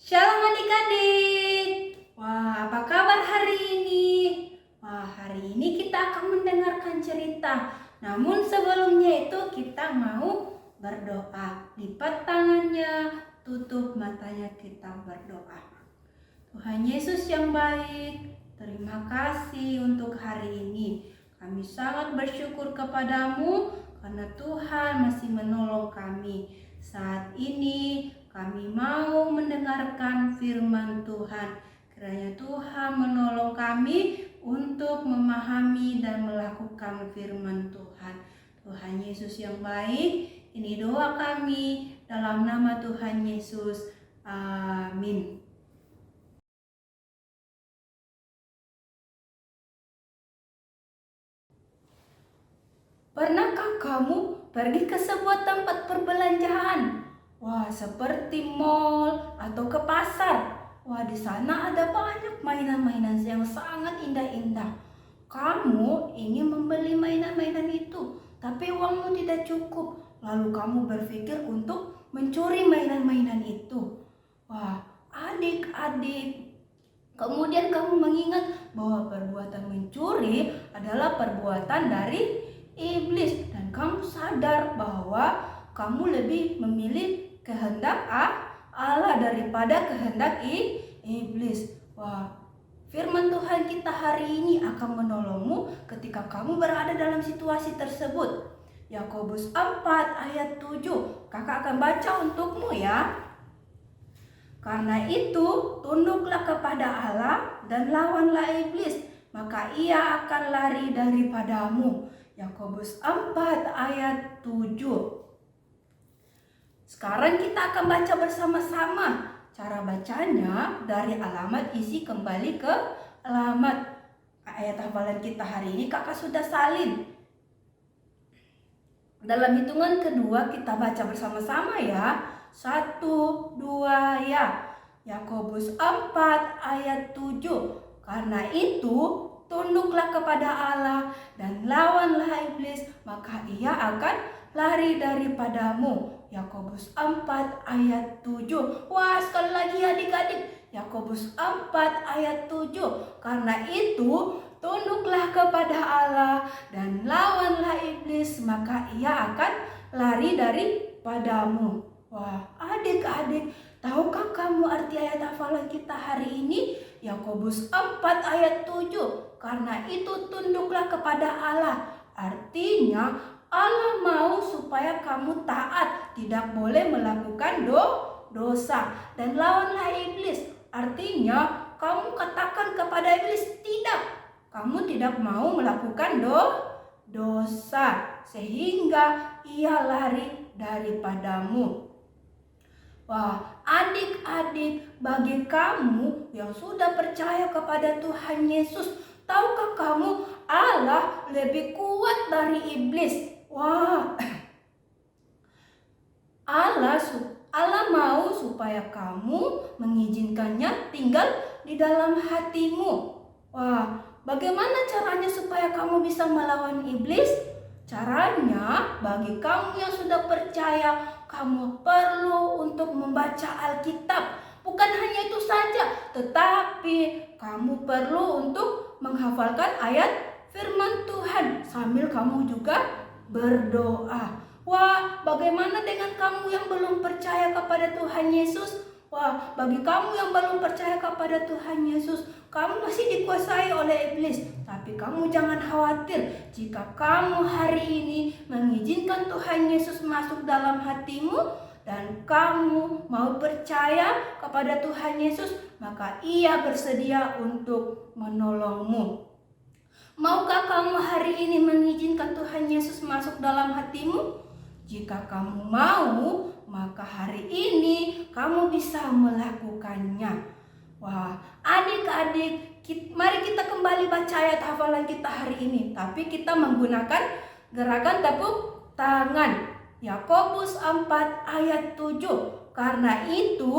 Shalom adik-adik. Wah, apa kabar hari ini? Wah, hari ini kita akan mendengarkan cerita. Namun sebelumnya itu kita mau berdoa. Lipat tangannya, tutup matanya, kita berdoa. Tuhan Yesus yang baik, terima kasih untuk hari ini. Kami sangat bersyukur kepadamu karena Tuhan masih menolong kami. Saat ini kami mau mendengarkan firman Tuhan. Kiranya Tuhan menolong kami untuk memahami dan melakukan firman Tuhan. Tuhan Yesus yang baik, ini doa kami dalam nama Tuhan Yesus. Amin. Pernahkah kamu pergi ke sebuah tempat perbelanjaan? Wah, seperti mall atau ke pasar. Wah, di sana ada banyak mainan-mainan yang sangat indah-indah. Kamu ingin membeli mainan-mainan itu, tapi uangmu tidak cukup. Lalu kamu berpikir untuk mencuri mainan-mainan itu. Wah, adik-adik, kemudian kamu mengingat bahwa perbuatan mencuri adalah perbuatan dari iblis, dan kamu sadar bahwa kamu lebih memilih kehendak Allah daripada kehendak iblis. Wah, firman Tuhan kita hari ini akan menolongmu ketika kamu berada dalam situasi tersebut. Yakobus 4 ayat 7. Kakak akan baca untukmu ya. Karena itu, tunduklah kepada Allah dan lawanlah iblis, maka ia akan lari daripadamu. Yakobus 4 ayat 7. Sekarang kita akan baca bersama-sama. Cara bacanya dari alamat isi kembali ke alamat. Ayat hafalan kita hari ini kakak sudah salin. Dalam hitungan kedua kita baca bersama-sama ya. 1, 2, ya. Yakobus 4 ayat 7. Karena itu, tunduklah kepada Allah dan lawanlah iblis, maka ia akan lari daripadamu. Yakobus 4 ayat 7. Wah, sekali lagi adik-adik. Yakobus 4 ayat 7. Karena itu, tunduklah kepada Allah dan lawanlah iblis, maka ia akan lari daripadamu. Wah, adik-adik, tahukah kamu arti ayat hafalan kita hari ini? Yakobus 4 ayat 7. Karena itu tunduklah kepada Allah. Artinya Allah mau supaya kamu taat, tidak boleh melakukan dosa. Dan lawanlah iblis. Artinya kamu katakan kepada iblis tidak. Kamu tidak mau melakukan dosa sehingga ia lari daripadamu. Wah, adik-adik, bagi kamu yang sudah percaya kepada Tuhan Yesus, tahukah kamu Allah lebih kuat dari iblis? Wah, Allah mau supaya kamu mengizinkannya tinggal di dalam hatimu. Wah, bagaimana caranya supaya kamu bisa melawan iblis? Caranya, bagi kamu yang sudah percaya, kamu perlu untuk membaca Alkitab. Bukan hanya itu saja, tetapi kamu perlu untuk menghafalkan ayat firman Tuhan sambil kamu juga berdoa. Wah, bagaimana dengan kamu yang belum percaya kepada Tuhan Yesus? Wah, bagi kamu yang belum percaya kepada Tuhan Yesus, kamu masih dikuasai oleh iblis. Tapi kamu jangan khawatir jika kamu hari ini mengizinkan Tuhan Yesus masuk dalam hatimu dan kamu mau percaya kepada Tuhan Yesus, maka Ia bersedia untuk menolongmu. Maukah kamu hari ini mengizinkan Tuhan Yesus masuk dalam hatimu? Jika kamu mau, maka hari ini kamu bisa melakukannya. Wah, adik-adik, mari kita kembali baca ayat hafalan kita hari ini. Tapi kita menggunakan gerakan tepuk tangan. Yakobus 4 ayat 7. Karena itu,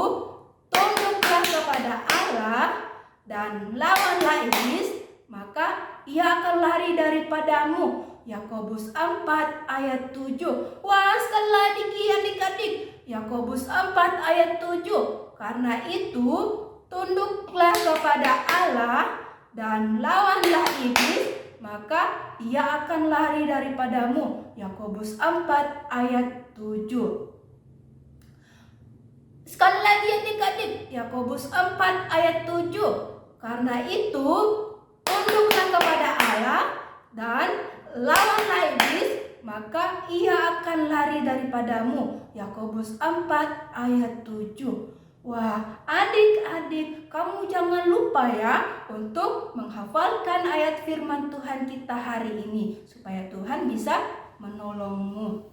tunduklah kepada Allah dan lawanlah iblis, maka ia akan lari daripadamu. Yakobus 4 ayat 7. Wah, sekali lagi adik-adik. Yakobus 4 ayat 7. Karena itu, tunduklah kepada Allah dan lawanlah iblis, maka ia akan lari daripadamu. Yakobus 4 ayat 7. Sekali lagi adik-adik, Yakobus 4 ayat 7. Karena itu, tunduklah kepada Allah dan lawanlah iblis, maka ia akan lari daripadamu. Yakobus 4 ayat 7. Wah, adik-adik, kamu jangan lupa ya untuk menghafalkan ayat firman Tuhan kita hari ini, supaya Tuhan bisa menolongmu.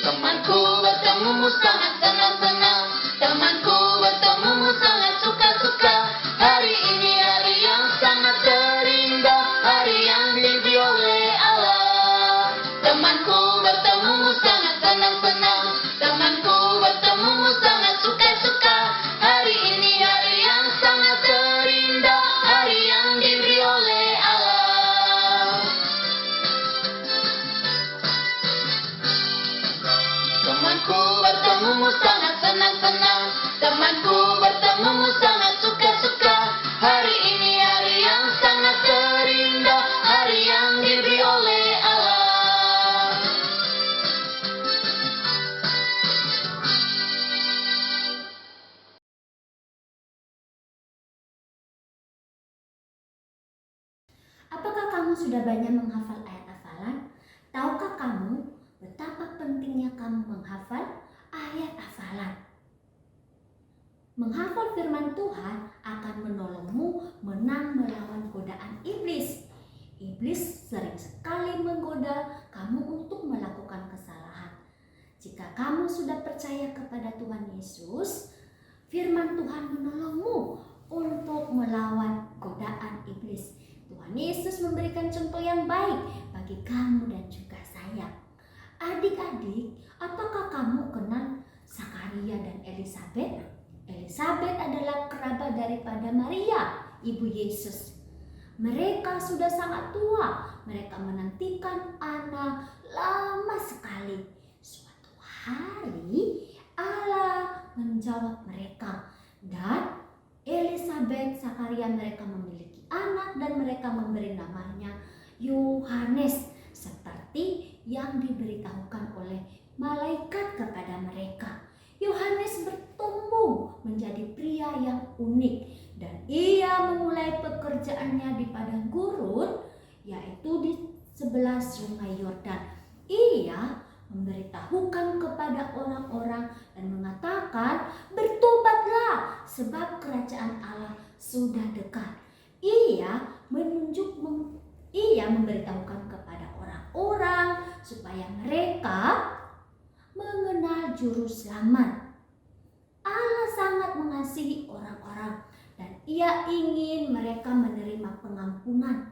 Temanku bertemumu sangat senang-senang, temanku bertemumu sangat suka-suka. Hari ini hari yang sangat terindah, hari yang diberi oleh Allah. Temanku bertemumu sangat senang-senang, temanku bertemumu sangat suka-suka. Hari ini hari yang sangat terindah, hari yang diberi oleh Allah. Temanku bertemumu sangat senang-senang, temanku bertemumu sangat suka-suka. Hari ini hari yang sangat terindah, hari yang diberi oleh Allah. Apakah kamu sudah banyak menghafal ayat hafalan? Tahukah kamu betapa pentingnya kamu menghafal ayat hafalan? Menghafal firman Tuhan akan menolongmu menang melawan godaan iblis. Iblis sering sekali menggoda kamu untuk melakukan kesalahan. Jika kamu sudah percaya kepada Tuhan Yesus, firman Tuhan menolongmu untuk melawan godaan iblis. Tuhan Yesus memberikan contoh yang baik bagi kamu dan juga saya. Adik-adik, apakah kamu kenal Zakaria dan Elisabet? Elisabet adalah kerabat daripada Maria, ibu Yesus. Mereka sudah sangat tua, mereka menantikan anak lama sekali. Suatu hari Allah menjawab mereka, dan Elisabet, Zakaria mereka memiliki anak dan mereka memberi namanya Yohanes, seperti yang diberitahukan oleh malaikat kepada mereka. Yohanes bertumbuh menjadi pria yang unik dan ia memulai pekerjaannya di padang gurun, yaitu di sebelah sungai Yordan. Ia memberitahukan kepada orang-orang dan mengatakan, "Bertobatlah, sebab kerajaan Allah sudah dekat." Ia memberitahukan kepada orang-orang supaya mereka mengenal juru selamat. Allah sangat mengasihi orang-orang dan ia ingin mereka menerima pengampunan.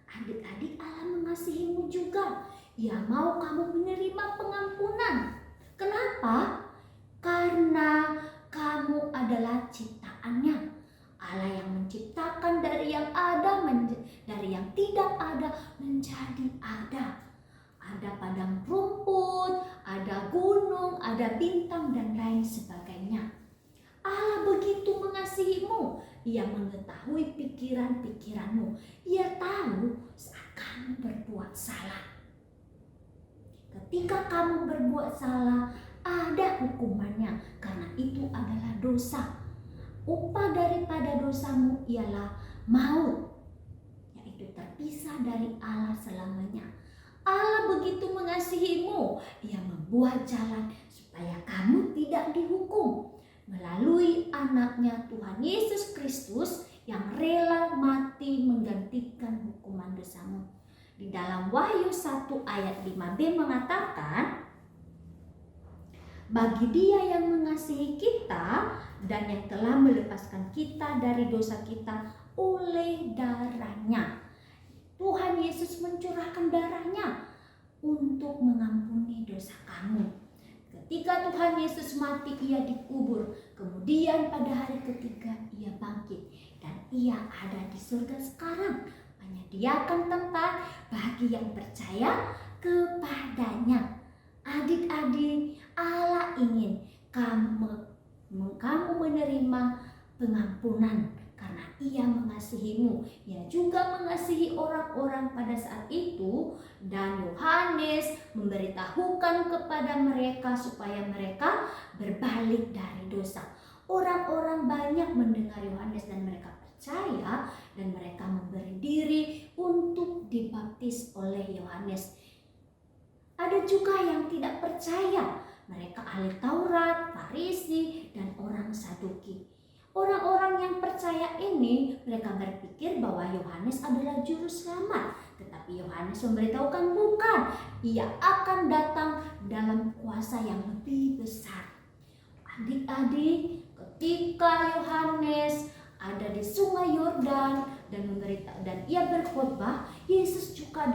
Adik-adik, Allah mengasihimu juga. Ia mau kamu menerima pengampunan. Kenapa? Karena kamu adalah ciptaannya. Allah yang menciptakan dari yang ada, dari yang tidak ada menjadi ada. Ada padang rumput, ada gunung, ada bintang dan lain sebagainya. Allah begitu mengasihimu. Ia mengetahui pikiran-pikiranmu. Ia tahu saat kamu berbuat salah. Ketika kamu berbuat salah, ada hukumannya, karena itu adalah dosa. Upah daripada dosamu ialah maut, yaitu terpisah dari Allah selamanya. Allah begitu mengasihimu, ia membuat jalan supaya kamu tidak dihukum melalui anaknya Tuhan Yesus Kristus yang rela mati menggantikan hukuman dosamu. Di dalam Wahyu 1 ayat 5b mengatakan, "Bagi Dia yang mengasihi kita dan yang telah melepaskan kita dari dosa kita oleh darahnya." Tuhan Yesus mencurahkan darahnya untuk mengampuni dosa kamu. Ketika Tuhan Yesus mati, ia dikubur. Kemudian pada hari ketiga ia bangkit. Dan ia ada di surga sekarang, menyediakan tempat bagi yang percaya kepadanya. Adik-adik, Allah ingin kamu menerima pengampunan karena ia mengasihimu. Ia juga mengasihi orang-orang pada saat itu, dan Yohanes memberitahukan kepada mereka supaya mereka berbalik dari dosa. Orang-orang banyak mendengar Yohanes dan mereka percaya, dan mereka memberi diri untuk dibaptis oleh Yohanes. Ada juga yang tidak percaya. Mereka ahli Taurat, Farisi, dan orang Saduki. Orang-orang yang percaya ini, mereka berpikir bahwa Yohanes adalah juru selamat. Tetapi Yohanes memberitahukan bukan. Ia akan datang dalam kuasa yang lebih besar. Adik-adik, ketika Yohanes ada di Sungai Yordan dan ia berkhotbah, Yesus juga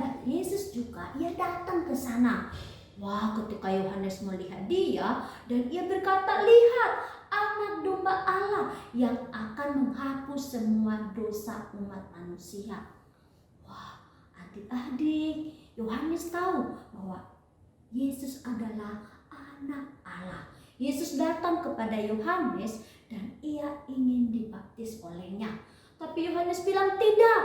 ia datang ke sana. Wah, ketika Yohanes melihat dia, dan ia berkata, "Lihat, anak domba Allah yang akan menghapus semua dosa umat manusia." Wah, adik-adik, Yohanes tahu bahwa Yesus adalah anak Allah. Yesus datang kepada Yohanes dan ia ingin dibaptis olehnya. Tapi Yohanes bilang, "Tidak,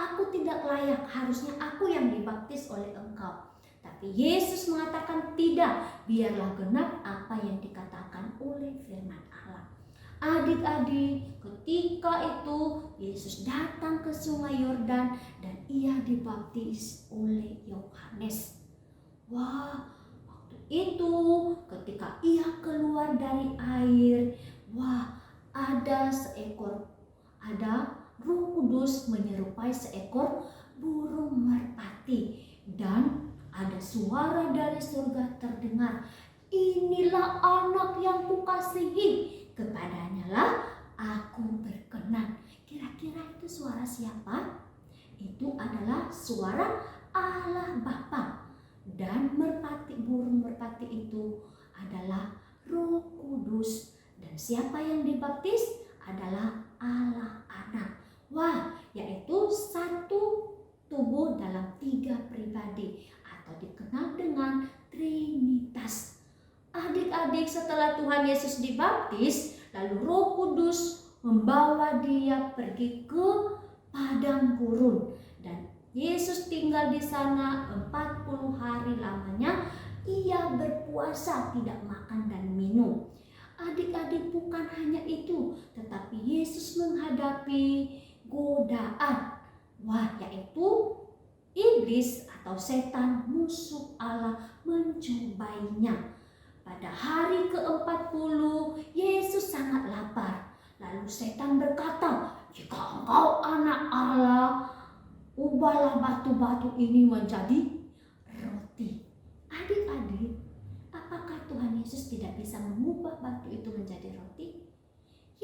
aku tidak layak, harusnya aku yang dibaptis oleh engkau." Tapi Yesus mengatakan, "Tidak, biarlah genap apa yang dikatakan oleh firman Allah." Adik-adik, ketika itu Yesus datang ke Sungai Yordan dan ia dibaptis oleh Yohanes. Wah, waktu itu ketika ia keluar dari air, wah, ada Roh Kudus menyerupai seekor burung merpati, dan ada suara dari surga terdengar, "Inilah anak yang kukasihi, kepadanya lah aku berkenan." Kira-kira itu suara siapa? Itu adalah suara Allah Bapa. Dan burung merpati itu adalah Roh Kudus. Dan siapa yang dibaptis adalah Allah Anak. Wah, yaitu satu tubuh dalam 3 pribadi, atau dikenal dengan Trinitas. Adik-adik, setelah Tuhan Yesus dibaptis, lalu Roh Kudus membawa dia pergi ke padang gurun, dan Yesus tinggal di sana 40 hari lamanya. Ia berpuasa, tidak makan dan minum. Adik-adik, bukan hanya itu, tetapi Yesus menghadapi godaan. Wah, yaitu iblis atau setan, musuh Allah, mencobainya. Pada hari ke-40, Yesus sangat lapar. Lalu setan berkata, "Jika engkau anak Allah, ubahlah batu-batu ini menjadi roti." Adik-adik, apakah Tuhan Yesus tidak bisa mengubah batu itu menjadi roti?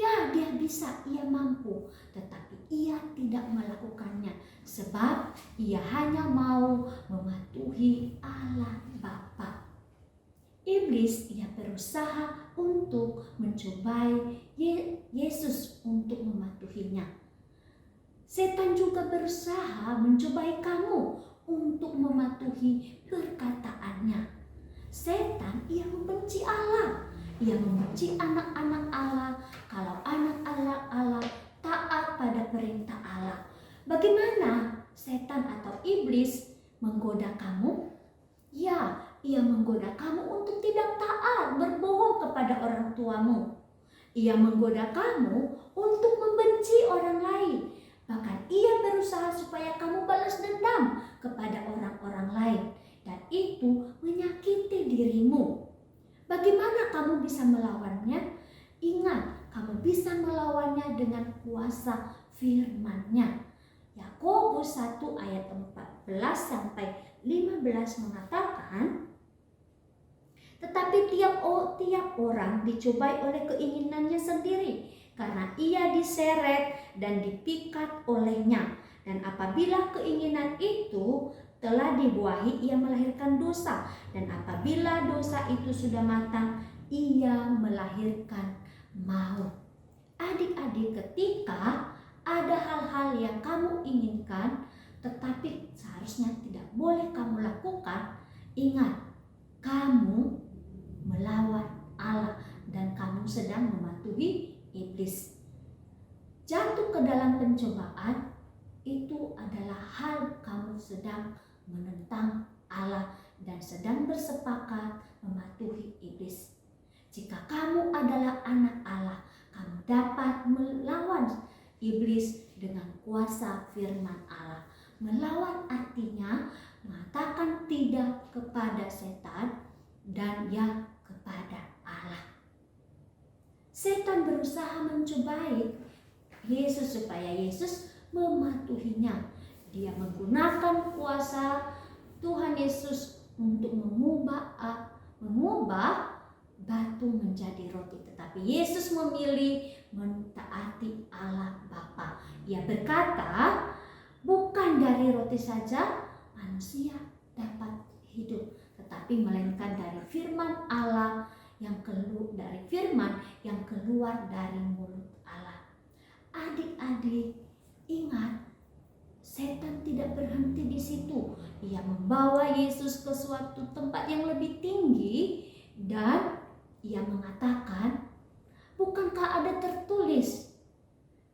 Ya, dia bisa, ia mampu, tetapi ia tidak melakukannya sebab ia hanya mau mematuhi Allah Bapa. Iblis ia berusaha untuk mencobai Yesus untuk mematuhinya. Setan juga berusaha mencobai kamu untuk mematuhi perkataannya. Setan ia membenci Allah. Ia membenci anak-anak Allah kalau anak-anak Allah taat pada perintah Allah. Bagaimana setan atau iblis menggoda kamu? Ya, ia menggoda kamu untuk tidak taat, berbohong kepada orang tuamu. Ia menggoda kamu untuk membenci orang lain. Bahkan ia berusaha supaya kamu balas dendam kepada orang-orang lain, dan itu menyakiti dirimu. Bagaimana kamu bisa melawannya? Ingat, kamu bisa melawannya dengan kuasa firman-Nya. Yakobus 1 ayat 14 sampai 15 mengatakan, "Tetapi tiap orang dicobai oleh keinginannya sendiri, karena ia diseret dan dipikat olehnya. Dan apabila keinginan itu telah dibuahi, ia melahirkan dosa. Dan apabila dosa itu sudah matang, ia melahirkan maut. Adik-adik, ketika ada hal-hal yang kamu inginkan tetapi seharusnya tidak boleh kamu lakukan, ingat, kamu melawan Allah dan kamu sedang mematuhi iblis. Jatuh ke dalam pencobaan itu adalah hal kamu sedang menentang Allah dan sedang bersepakat mematuhi iblis. Jika kamu adalah anak Allah, kamu dapat melawan iblis dengan kuasa firman Allah. Melawan artinya mengatakan tidak kepada setan dan ya kepada Allah. Setan berusaha mencobai Yesus supaya Yesus mematuhinya. Dia menggunakan kuasa Tuhan Yesus untuk mengubah batu menjadi roti. Tetapi Yesus memilih mentaati Allah Bapa. Ia berkata, bukan dari roti saja manusia dapat hidup, tetapi melainkan dari firman Allah yang keluar dari mulut Allah. Adik-adik, ingat, setan tidak berhenti di situ. Ia membawa Yesus ke suatu tempat yang lebih tinggi dan ia mengatakan, bukankah ada tertulis,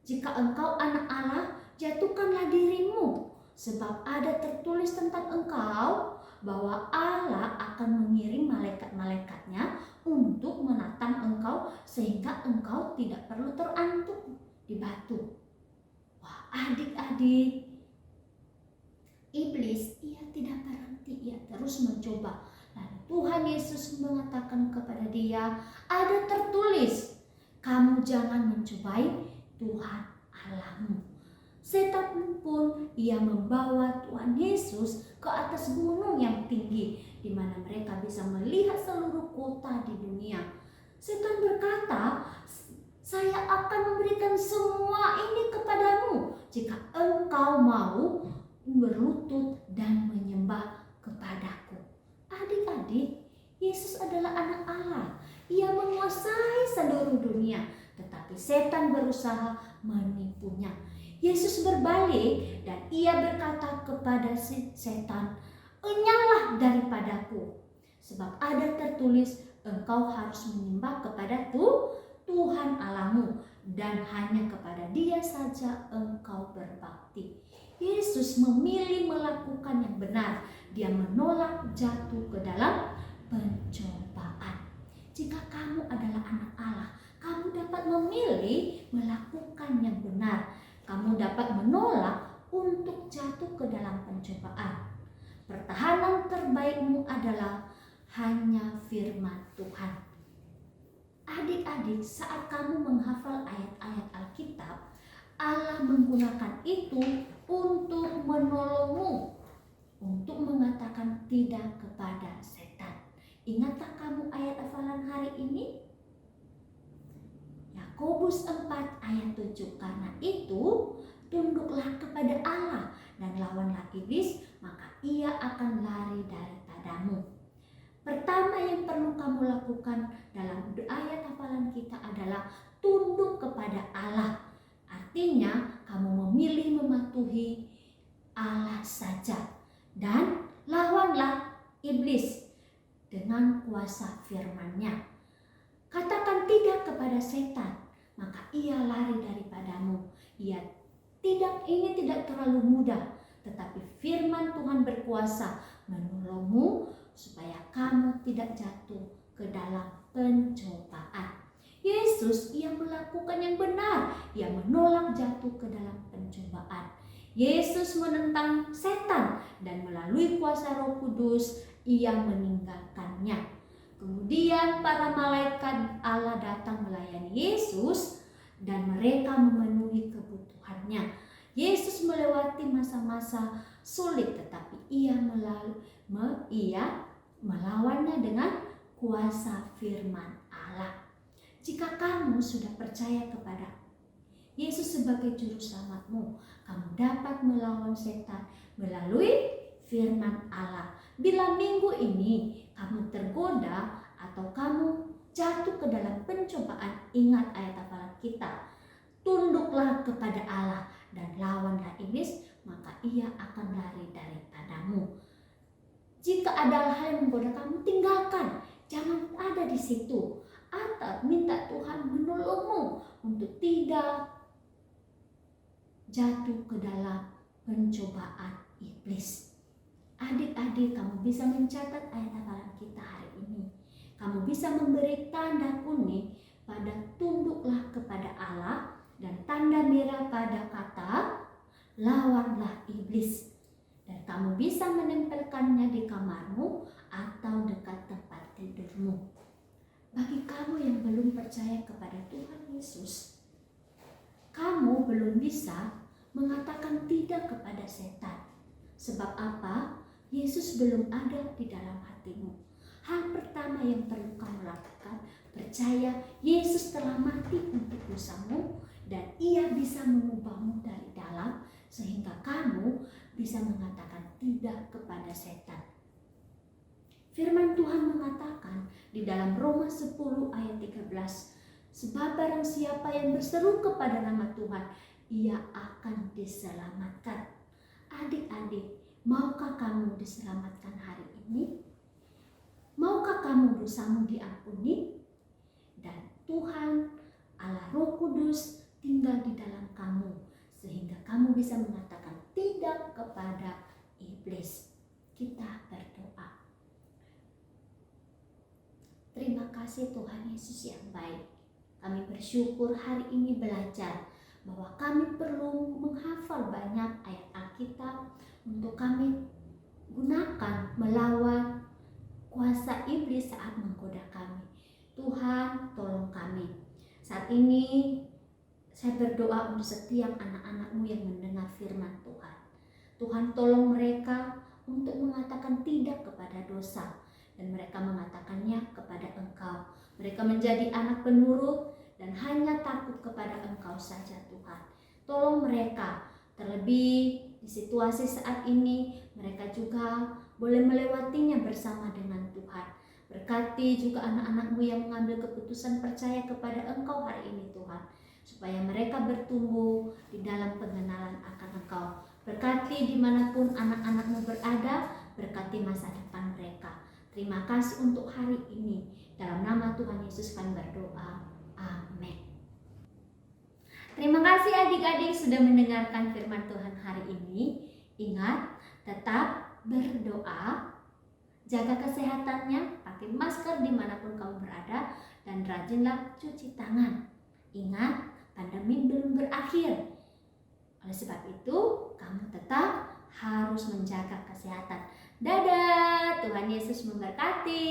jika engkau anak Allah, jatuhkanlah dirimu, sebab ada tertulis tentang engkau bahwa Allah akan mengirim malaikat-malaikatnya untuk menatang engkau sehingga engkau tidak perlu terantuk di batu. Wah, adik-adik, iblis ia tidak berhenti, ia terus mencoba. Lalu Tuhan Yesus mengatakan kepada dia, ada tertulis, kamu jangan mencobai Tuhan Allahmu. Setan pun ia membawa Tuhan Yesus ke atas gunung yang tinggi, di mana mereka bisa melihat seluruh kota di dunia. Setan berkata, saya akan memberikan semua ini kepadamu jika engkau mau berlutut dan menyembah kepadaku. Adik-adik, Yesus adalah anak Allah. Ia menguasai seluruh dunia, tetapi setan berusaha menipunya. Yesus berbalik dan ia berkata kepada setan, enyahlah daripadaku, sebab ada tertulis, engkau harus menyembah kepada Tuhan Allahmu dan hanya kepada Dia saja engkau berbakti. Yesus memilih melakukan yang benar. Dia menolak jatuh ke dalam pencobaan. Jika kamu adalah anak Allah, kamu dapat memilih melakukan yang benar. Kamu dapat menolak untuk jatuh ke dalam pencobaan. Pertahanan terbaikmu adalah hanya firman Tuhan. Adik-adik, saat kamu menghafal ayat-ayat Alkitab, Allah menggunakan itu untuk menolongmu, untuk mengatakan tidak kepada setan. Ingatkah kamu ayat hafalan hari ini? Yakobus 4 ayat 7, karena itu tunduklah kepada Allah dan lawanlah iblis, maka ia akan lari daripadamu. Pertama yang perlu kamu lakukan dalam ayat hafalan kita adalah tunduk kepada Allah. Artinya kamu memilih mematuhi Allah saja dan lawanlah iblis dengan kuasa firman-Nya. Katakan tidak kepada setan, maka ia lari daripadamu. Ini tidak terlalu mudah, tetapi firman Tuhan berkuasa menolongmu supaya kamu tidak jatuh ke dalam pencobaan. Yesus ia melakukan yang benar, ia menolak jatuh ke dalam pencobaan. Yesus menentang setan dan melalui kuasa Roh Kudus ia meninggalkannya. Kemudian para malaikat Allah datang melayani Yesus dan mereka memenuhi kebutuhannya. Yesus melewati masa-masa sulit, tetapi ia melawannya dengan kuasa firman Allah. Jika kamu sudah percaya kepada Yesus sebagai juru selamatmu, kamu dapat melawan setan melalui firman Allah. Bila minggu ini kamu tergoda atau kamu jatuh ke dalam pencobaan, ingat ayat hafalan kita. Tunduklah kepada Allah dan lawanlah iblis, maka ia akan lari daripadamu. Jika ada hal yang menggoda kamu, tinggalkan. Jangan ada di situ. Atau minta Tuhan menolongmu untuk tidak jatuh ke dalam pencobaan iblis. Adik-adik, kamu bisa mencatat ayat hafalan kita hari ini. Kamu bisa memberi tanda kuning pada tunduklah kepada Allah dan tanda merah pada kata lawanlah iblis. Dan kamu bisa menempelkannya di kamarmu atau dekat tempat tidurmu. Bagi kamu yang belum percaya kepada Tuhan Yesus, kamu belum bisa mengatakan tidak kepada setan. Sebab apa? Yesus belum ada di dalam hatimu. Hal pertama yang perlu kamu lakukan, percaya Yesus telah mati untuk dosamu dan ia bisa mengubahmu dari dalam sehingga kamu bisa mengatakan tidak kepada setan. Firman Tuhan mengatakan di dalam Roma 10 ayat 13, sebab barang siapa yang berseru kepada nama Tuhan, ia akan diselamatkan. Adik-adik, maukah kamu diselamatkan hari ini? Maukah kamu dosamu diampuni? Dan Tuhan Allah Roh Kudus tinggal di dalam kamu sehingga kamu bisa mengatakan tidak kepada iblis. Kita berdoa. Terima kasih Tuhan Yesus yang baik. Kami bersyukur hari ini belajar bahwa kami perlu menghafal banyak ayat Alkitab untuk kami gunakan melawan kuasa iblis saat menggoda kami. Tuhan, tolong kami. Saat ini saya berdoa untuk setiap anak-anak-Mu yang mendengar firman Tuhan. Tuhan, tolong mereka untuk mengatakan tidak kepada dosa dan mereka mengatakannya kepada Engkau. Mereka menjadi anak penurut dan hanya takut kepada Engkau saja Tuhan. Tolong mereka, terlebih di situasi saat ini, mereka juga boleh melewatinya bersama dengan Tuhan. Berkati juga anak-anak-Mu yang mengambil keputusan percaya kepada Engkau hari ini Tuhan, supaya mereka bertumbuh di dalam pengenalan akan Engkau. Berkati dimanapun anak-anak-Mu berada, berkati masa depan mereka. Terima kasih untuk hari ini. Dalam nama Tuhan Yesus kami berdoa. Amin. Terima kasih adik-adik sudah mendengarkan firman Tuhan hari ini. Ingat, tetap berdoa, jaga kesehatannya, pakai masker dimanapun kamu berada, dan rajinlah cuci tangan. Ingat, pandemi belum berakhir. Oleh sebab itu, kamu tetap harus menjaga kesehatan. Dadah, Tuhan Yesus memberkati.